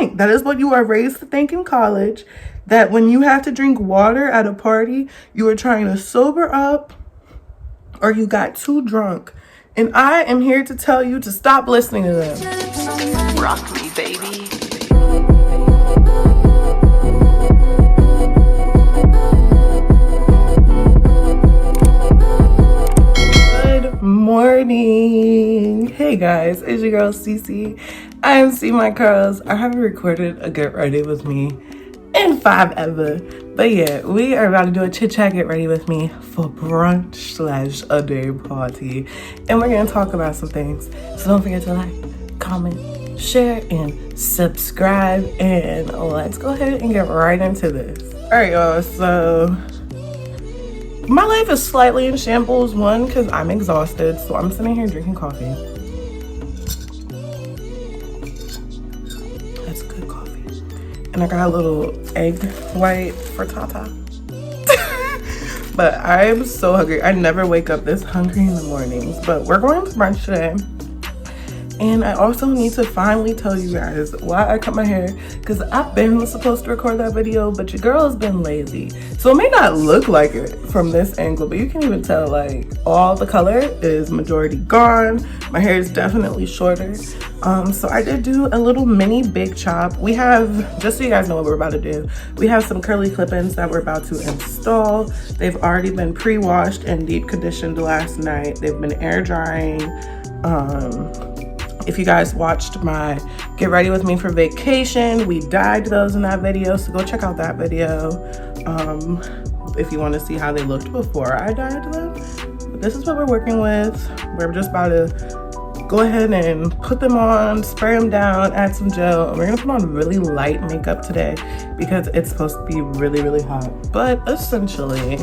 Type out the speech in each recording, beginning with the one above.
think. That is what you are raised to think in college, that when you have to drink water at a party, you are trying to sober up or you got too drunk. And I am here to tell you to stop listening to them. Rock me, baby. Good morning. Hey guys, it's your girl Cece. I am C My Curls. I haven't recorded a Get Ready With Me in forever. But yeah, we are about to do a chit chat Get Ready With Me for brunch / a day party. And we're gonna talk about some things. So don't forget to like, comment, share, and subscribe. And let's go ahead and get right into this. Alright y'all, so my life is slightly in shambles. One, because I'm exhausted, so I'm sitting here drinking coffee. That's good coffee. And I got a little egg white for Tata. But I'm so hungry. I never wake up this hungry in the mornings. But we're going to brunch today. And I also need to finally tell you guys why I cut my hair, because I've been supposed to record that video, but your girl has been lazy. So it may not look like it from this angle, but you can even tell like all the color is majority gone. My hair is definitely shorter. So I did do a little mini big chop. We have, just so you guys know what we're about to do, we have some curly clip-ins that we're about to install. They've already been pre-washed and deep conditioned last night. They've been air drying. If you guys watched my Get Ready With Me for Vacation, we dyed those in that video, so go check out that video if you want to see how they looked before I dyed them. But this is what we're working with. We're just about to go ahead and put them on, spray them down, add some gel. We're gonna put on really light makeup today because it's supposed to be really, really hot. But essentially,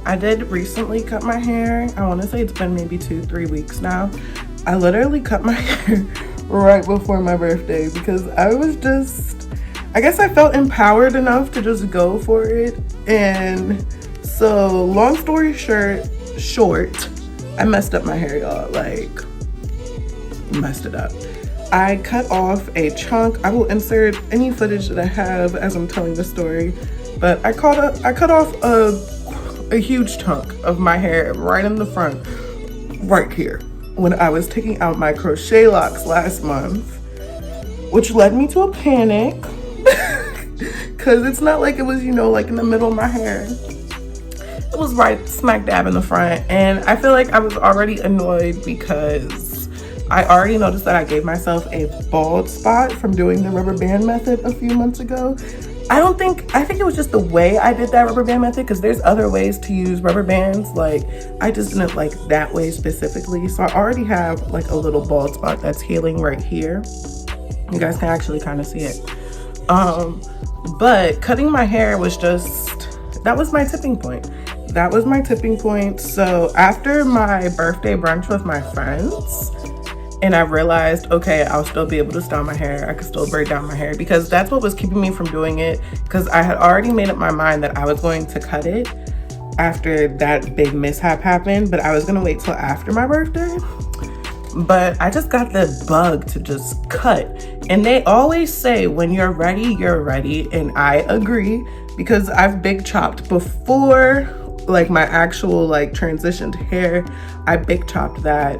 I did recently cut my hair. I want to say it's been maybe 2-3 weeks now. I literally cut my hair right before my birthday because I was just, I guess I felt empowered enough to just go for it. And so long story short, I messed up my hair, y'all, like messed it up. I cut off a chunk. I will insert any footage that I have as I'm telling the story, but I cut off a huge chunk of my hair right in the front, right here, when I was taking out my crochet locks last month, which led me to a panic because it's not like it was, you know, like in the middle of my hair. It was right smack dab in the front. And I feel like I was already annoyed because I already noticed that I gave myself a bald spot from doing the rubber band method a few months ago. I think it was just the way I did that rubber band method, because there's other ways to use rubber bands. Like, I just didn't like that way specifically. So I already have like a little bald spot that's healing right here. You guys can actually kind of see it. But cutting my hair was just, that was my tipping point. That was my tipping point. So after my birthday brunch with my friends, and I realized, okay, I'll still be able to style my hair. I could still braid down my hair, because that's what was keeping me from doing it. Because I had already made up my mind that I was going to cut it after that big mishap happened, but I was gonna wait till after my birthday. But I just got the bug to just cut. And they always say, when you're ready, you're ready. And I agree, because I've big chopped before, like my actual like transitioned hair. I big chopped that.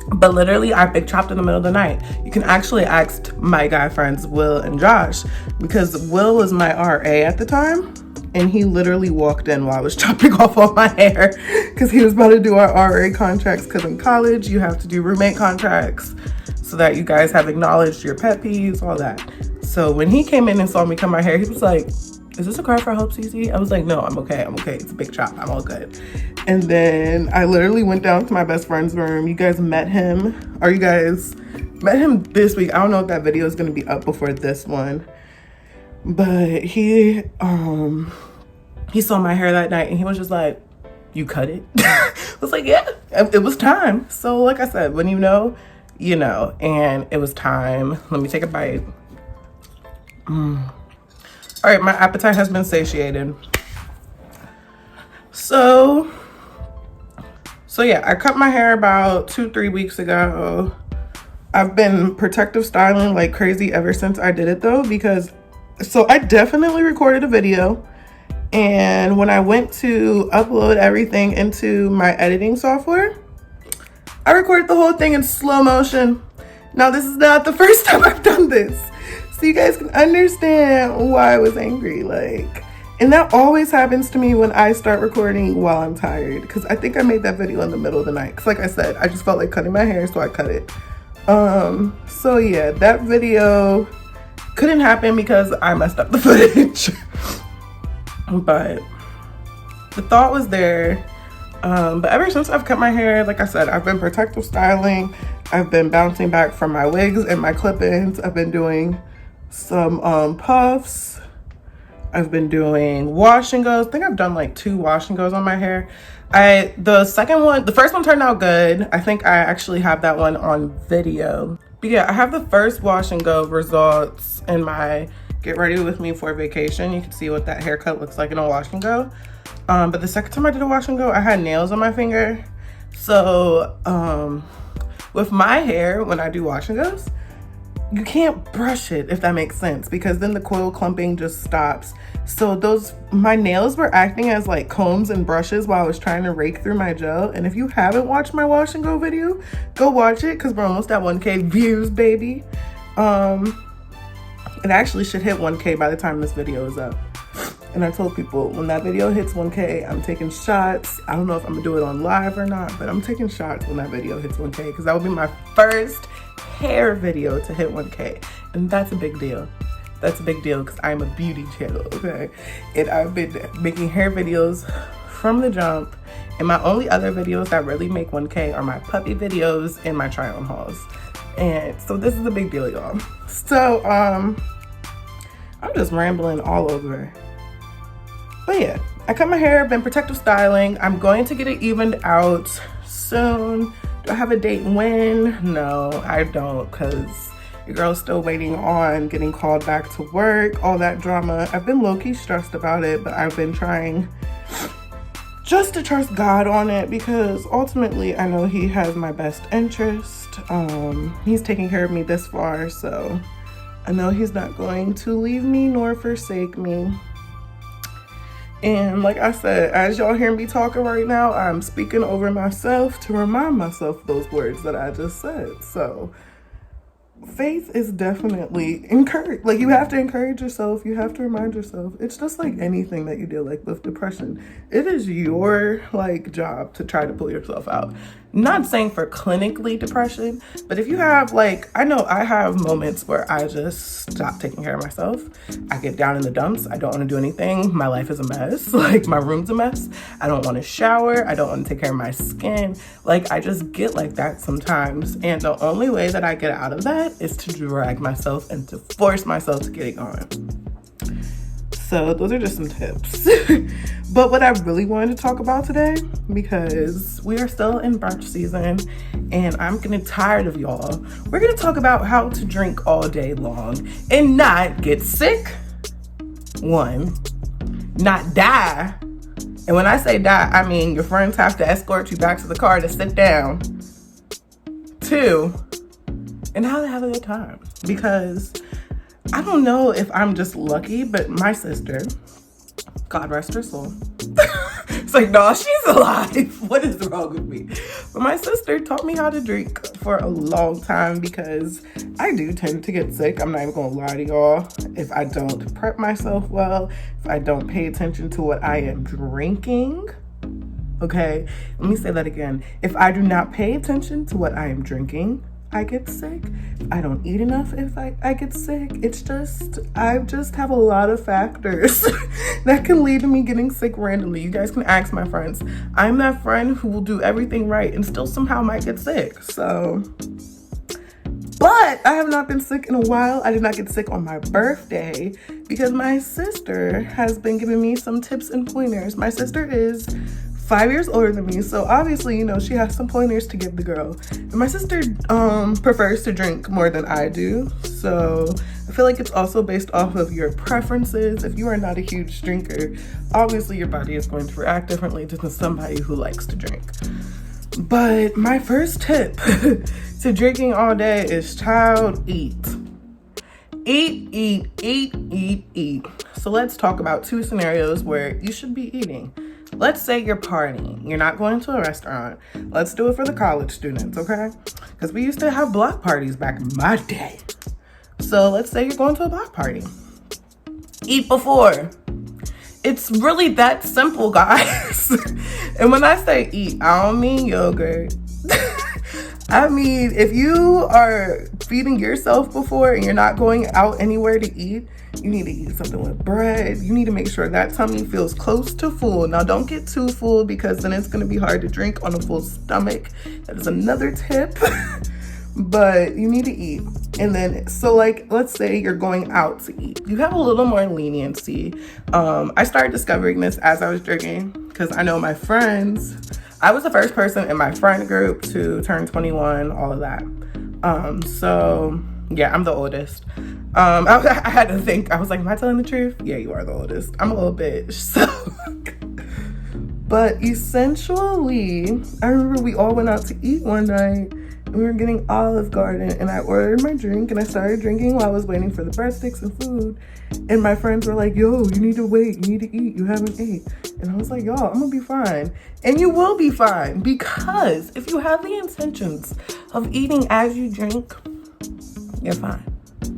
But literally, I big chopped in the middle of the night. You can actually ask my guy friends, Will and Josh, because Will was my RA at the time. And he literally walked in while I was chopping off all my hair because he was about to do our RA contracts, because in college, you have to do roommate contracts so that you guys have acknowledged your pet peeves, all that. So when he came in and saw me cut my hair, he was like, "Is this a cry for help, Cece?" I was like, "No, I'm okay. It's a big chop. I'm all good." And then I literally went down to my best friend's room. You guys met him, or you guys met him this week. I don't know if that video is going to be up before this one, but he saw my hair that night and he was just like, "You cut it?" I was like, "Yeah, it was time." So like I said, when you know, you know, and it was time. Let me take a bite. All right, my appetite has been satiated. So yeah, I cut my hair about 2-3 weeks ago. I've been protective styling like crazy ever since I did it though, because so I definitely recorded a video, and when I went to upload everything into my editing software, I recorded the whole thing in slow motion. Now this is not the first time I've done this, so you guys can understand why I was angry. Like, and that always happens to me when I start recording while I'm tired, because I think I made that video in the middle of the night, because like I said, I just felt like cutting my hair, so I cut it. So yeah, that video couldn't happen because I messed up the footage. But the thought was there. But ever since I've cut my hair, like I said, I've been protective styling. I've been bouncing back from my wigs and my clip-ins. I've been doing some puffs. I've been doing wash and goes. I think I've done like 2 wash and goes on my hair. The first one turned out good. I think I actually have that one on video. But yeah, I have the first wash and go results in my Get Ready With Me for Vacation. You can see what that haircut looks like in a wash and go. But the second time I did a wash and go, I had nails on my finger. So with my hair, when I do wash and goes, you can't brush it, if that makes sense, because then the coil clumping just stops. So my nails were acting as like combs and brushes while I was trying to rake through my gel. And if you haven't watched my wash and go video, go watch it, because we're almost at 1K views, baby. It actually should hit 1K by the time this video is up. And I told people, when that video hits 1K, I'm taking shots. I don't know if I'm gonna do it on live or not, but I'm taking shots when that video hits 1K, because that would be my first hair video to hit 1K. And that's a big deal. That's a big deal, because I'm a beauty channel, okay? And I've been making hair videos from the jump. And my only other videos that really make 1K are my puppy videos and my try on hauls. And so this is a big deal, y'all. So, I'm just rambling all over. But yeah, I cut my hair, been protective styling. I'm going to get it evened out soon. Do I have a date when? No, I don't, because your girl's still waiting on getting called back to work, all that drama. I've been low-key stressed about it, but I've been trying just to trust God on it, because ultimately I know He has my best interest. He's taking care of me this far, so I know He's not going to leave me nor forsake me. And like I said, as y'all hear me talking right now, I'm speaking over myself to remind myself those words that I just said. So faith is definitely encouraged. Like, you have to encourage yourself. You have to remind yourself. It's just like anything that you do, like with depression. It is your like job to try to pull yourself out. Not saying for clinically depression, but if you have like, I know I have moments where I just stop taking care of myself. I get down in the dumps. I don't want to do anything. My life is a mess. Like, my room's a mess. I don't want to shower. I don't want to take care of my skin. Like, I just get like that sometimes. And the only way that I get out of that is to drag myself and to force myself to get it going. So those are just some tips. But what I really wanted to talk about today, because we are still in brunch season and I'm getting tired of y'all, we're gonna talk about how to drink all day long and not get sick. 1, not die. And when I say die, I mean your friends have to escort you back to the car to sit down. 2, and how to have a good time. Because I don't know if I'm just lucky, but my sister, God rest her soul. It's like, no, she's alive. What is wrong with me? But my sister taught me how to drink for a long time, because I do tend to get sick. I'm not even gonna lie to y'all. If I don't prep myself well, if I don't pay attention to what I am drinking, okay? Let me say that again. If I do not pay attention to what I am drinking, I get sick. I don't eat enough if I get sick. It's just, I just have a lot of factors that can lead to me getting sick randomly. You guys can ask my friends. I'm that friend who will do everything right and still somehow might get sick. So, but I have not been sick in a while. I did not get sick on my birthday because my sister has been giving me some tips and pointers. My sister is 5 years older than me, so obviously, you know, she has some pointers to give the girl. And my sister prefers to drink more than I do, so I feel like it's also based off of your preferences. If you are not a huge drinker, obviously your body is going to react differently to somebody who likes to drink. But my first tip to drinking all day is, child, eat. Eat, eat, eat, eat, eat. So let's talk about two scenarios where you should be eating. Let's say you're partying. You're not going to a restaurant. Let's do it for the college students, okay? Because we used to have block parties back in my day. So let's say you're going to a block party. Eat before. It's really that simple, guys. And when I say eat, I don't mean yogurt. I mean, if you are feeding yourself before and you're not going out anywhere to eat, you need to eat something with bread. You need to make sure that tummy feels close to full. Now, don't get too full because then it's going to be hard to drink on a full stomach. That is another tip. But you need to eat. And then, so like, let's say you're going out to eat. You have a little more leniency. I started discovering this as I was drinking because I know my friends. I was the first person in my friend group to turn 21, all of that. So yeah, I'm the oldest. I had to think. I was like, am I telling the truth? Yeah, you are the oldest. I'm a little bitch. So, but essentially, I remember we all went out to eat one night. We were getting Olive Garden, and I ordered my drink, and I started drinking while I was waiting for the breadsticks and food. And my friends were like, yo, you need to wait. You need to eat. You haven't ate. And I was like, y'all, I'm going to be fine. And you will be fine, because if you have the intentions of eating as you drink, you're fine.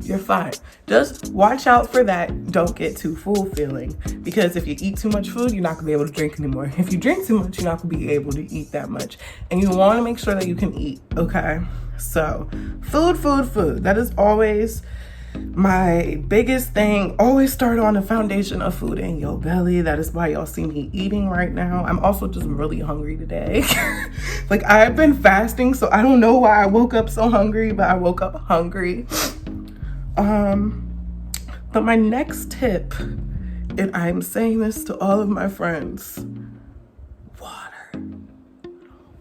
You're fine. Just watch out for that don't get too full feeling, because if you eat too much food, you're not gonna be able to drink anymore. If you drink too much, you're not gonna be able to eat that much. And you wanna make sure that you can eat, okay? So food. That is always my biggest thing. Always start on the foundation of food in your belly. That is why y'all see me eating right now. I'm also just really hungry today. Like, I've been fasting, so I don't know why I woke up so hungry, but I woke up hungry. But my next tip, and I'm saying this to all of my friends,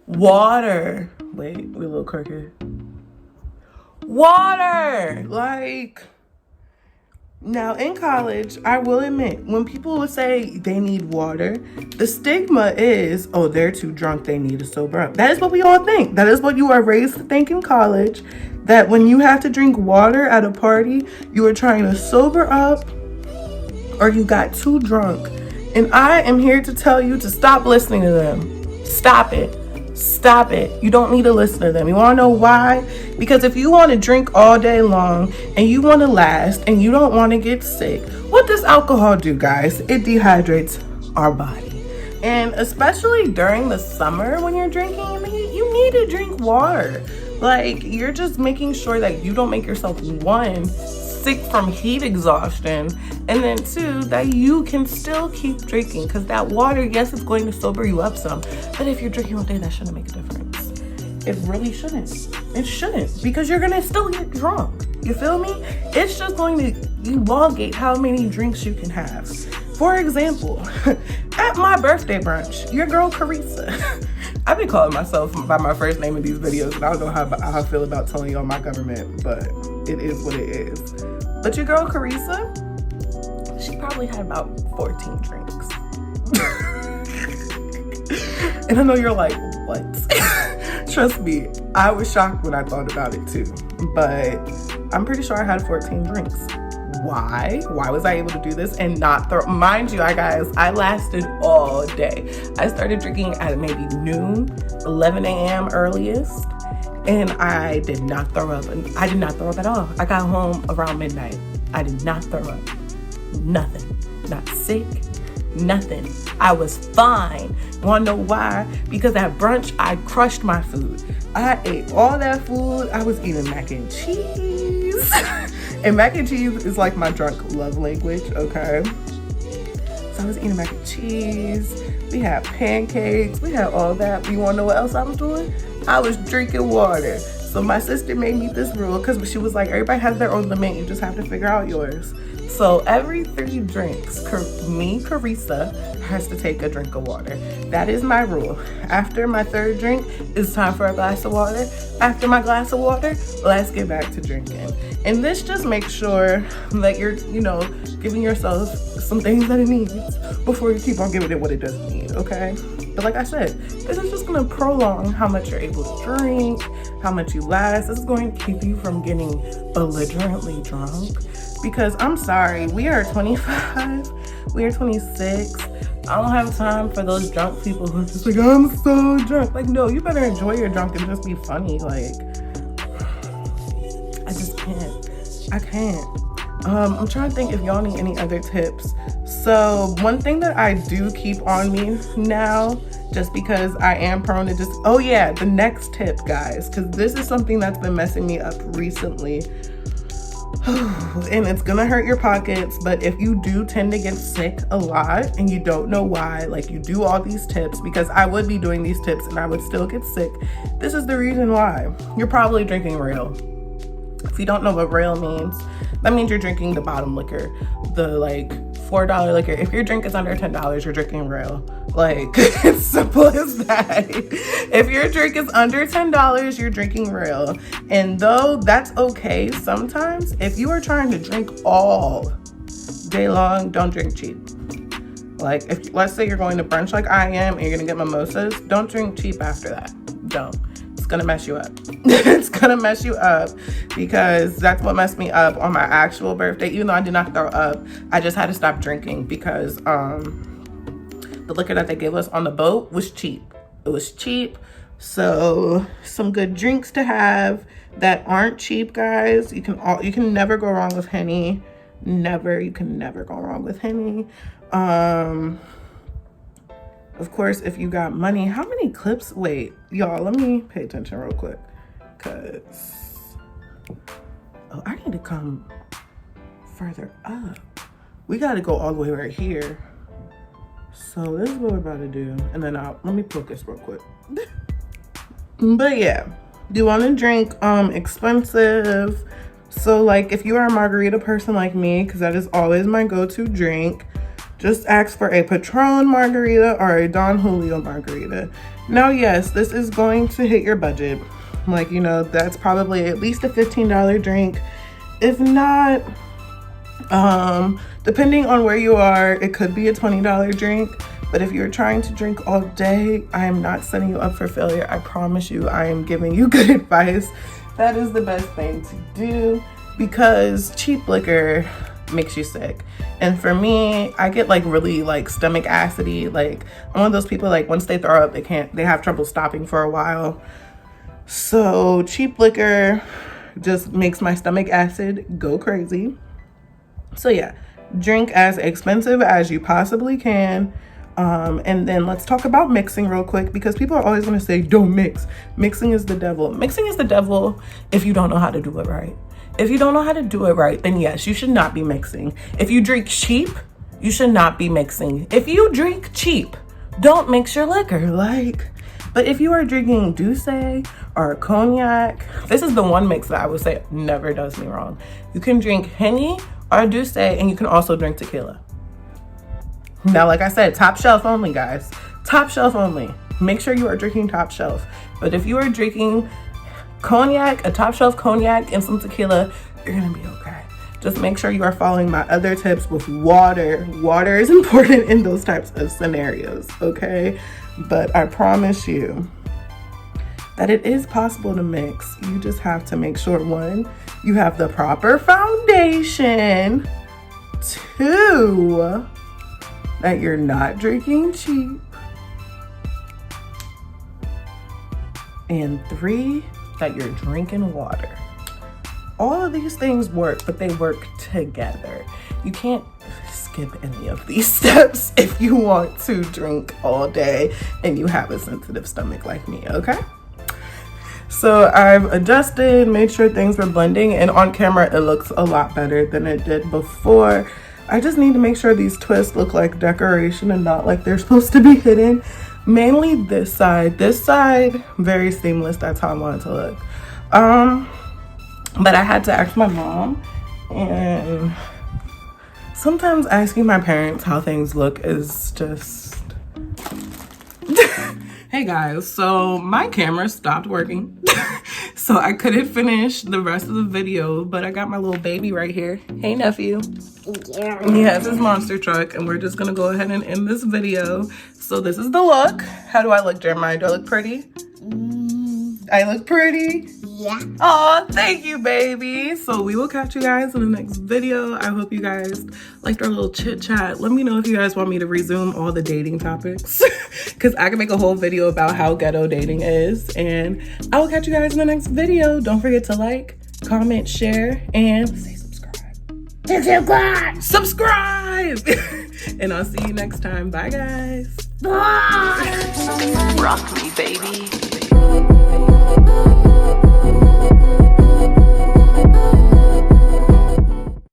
water. Wait, we're a little crooked. Water! Like, now in college, I will admit, when people would say they need water, the stigma is, oh, they're too drunk, they need to sober up. That is what we all think. That is what you are raised to think in college, that when you have to drink water at a party, you are trying to sober up or you got too drunk. And I am here to tell you to stop listening to them. Stop it. Stop it. You don't need to listen to them. You want to know why? Because if you want to drink all day long and you want to last and you don't want to get sick, what does alcohol do, guys? It dehydrates our body. And especially during the summer when you're drinking, you need to drink water. Like, you're just making sure that you don't make yourself, one, sick from heat exhaustion, and then two, that you can still keep drinking, because that water, yes, it's going to sober you up some, but if you're drinking all day, that shouldn't make a difference. It really shouldn't. It shouldn't, because you're gonna still get drunk. You feel me? It's just going to elongate how many drinks you can have. For example, at my birthday brunch, your girl Carissa, I've been calling myself by my first name in these videos, and I don't know how I feel about telling y'all my government, but it is what it is. But your girl Carissa, she probably had about 14 drinks. And I know you're like, what? Trust me, I was shocked when I thought about it too. But I'm pretty sure I had 14 drinks. Why? Why was I able to do this and not throw? Mind you, I lasted all day. I started drinking at maybe noon, 11 a.m. earliest, and I did not throw up. I did not throw up at all. I got home around midnight. I did not throw up. Nothing. Not sick. Nothing. I was fine. Wanna know why? Because at brunch, I crushed my food. I ate all that food. I was eating mac and cheese. And mac and cheese is like my drunk love language, okay? So I was eating mac and cheese. We had pancakes. We had all that. You wanna know what else I was doing? I was drinking water. So my sister made me this rule because she was like, everybody has their own limit. You just have to figure out yours. So every 3 drinks, me, Carissa, has to take a drink of water. That is my rule. After my 3rd drink, it's time for a glass of water. After my glass of water, let's get back to drinking. And this just makes sure that you're, giving yourself some things that it needs before you keep on giving it what it doesn't need, okay? But like I said, this is just is gonna prolong how much you're able to drink, how much you last. This is going to keep you from getting belligerently drunk. Because I'm sorry, we are 25, we are 26. I don't have time for those drunk people who are just like, I'm so drunk. Like, no, you better enjoy your drunk and just be funny. Like, I just can't. I can't. I'm trying to think if y'all need any other tips. So one thing that I do keep on me now, just because I am prone to just, oh yeah, the next tip, guys, because this is something that's been messing me up recently. And it's gonna hurt your pockets, but if you do tend to get sick a lot and you don't know why, like you do all these tips, because I would be doing these tips and I would still get sick. This is the reason why. You're probably drinking rail. If you don't know what rail means, that means you're drinking the bottom liquor, the like $4 liquor. If your drink is under $10, you're drinking rail. Like, it's simple as that. If your drink is under $10, you're drinking rail. And though that's okay sometimes, if you are trying to drink all day long, don't drink cheap. Like, if let's say you're going to brunch like I am and you're gonna get mimosas, don't drink cheap after that. Don't. It's gonna mess you up. It's gonna mess you up, because that's what messed me up on my actual birthday. Even though I did not throw up, I just had to stop drinking because the liquor that they gave us on the boat was cheap. It was cheap. So some good drinks to have that aren't cheap, guys. You can never go wrong with Henny. You can never go wrong with Henny. Of course, if you got money, how many clips? Wait, y'all, let me pay attention real quick. Cause, oh, I need to come further up. We got to go all the way right here. So this is what we're about to do. And then let me focus real quick. But yeah, do you want to drink expensive? So like if you are a margarita person like me, because that is always my go-to drink, just ask for a Patron margarita or a Don Julio margarita. Now, yes, this is going to hit your budget. Like, you know, that's probably at least a $15 drink. If not, depending on where you are, it could be a $20 drink. But if you're trying to drink all day, I am not setting you up for failure. I promise you, I am giving you good advice. That is the best thing to do, because cheap liquor makes you sick. And for me, I get like really like stomach acidy. Like, I'm one of those people, like once they throw up, they have trouble stopping for a while. So cheap liquor just makes my stomach acid go crazy. So yeah, drink as expensive as you possibly can. And then let's talk about mixing real quick, because people are always going to say, don't mix. Mixing is the devil. Mixing is the devil if you don't know how to do it right. If you don't know how to do it right, then yes, you should not be mixing. If you drink cheap, you should not be mixing. If you drink cheap, don't mix your liquor. Like, but if you are drinking Douce or cognac, this is the one mix that I would say never does me wrong. You can drink Henny or Douce, and you can also drink tequila. Now, like I said, top shelf only, guys. Top shelf only. Make sure you are drinking top shelf. But if you are drinking cognac, a top shelf cognac, and some tequila, you're gonna be okay. Just make sure you are following my other tips with water. Water is important in those types of scenarios, okay? But I promise you that it is possible to mix. You just have to make sure, one, you have the proper foundation. Two, that you're not drinking cheap. And three, that you're drinking water. All of these things work, but they work together. You can't skip any of these steps if you want to drink all day and you have a sensitive stomach like me, okay? So I've adjusted, made sure things were blending, and on camera it looks a lot better than it did before. I just need to make sure these twists look like decoration and not like they're supposed to be hidden. Mainly this side. This side, very seamless. That's how I want it to look. But I had to ask my mom, and sometimes asking my parents how things look is just... Hey guys, so my camera stopped working. So I couldn't finish the rest of the video, but I got my little baby right here. Hey, nephew. Yeah. He has his monster truck, and we're just gonna go ahead and end this video. So this is the look. How do I look, Jeremiah? Do I look pretty? I look pretty? Yeah. Oh, thank you, baby. So we will catch you guys in the next video. I hope you guys liked our little chit chat. Let me know if you guys want me to resume all the dating topics, because I can make a whole video about how ghetto dating is. And I will catch you guys in the next video. Don't forget to like, comment, share, and say subscribe. Subscribe! And I'll see you next time. Bye, guys. Bye. Rock me, baby.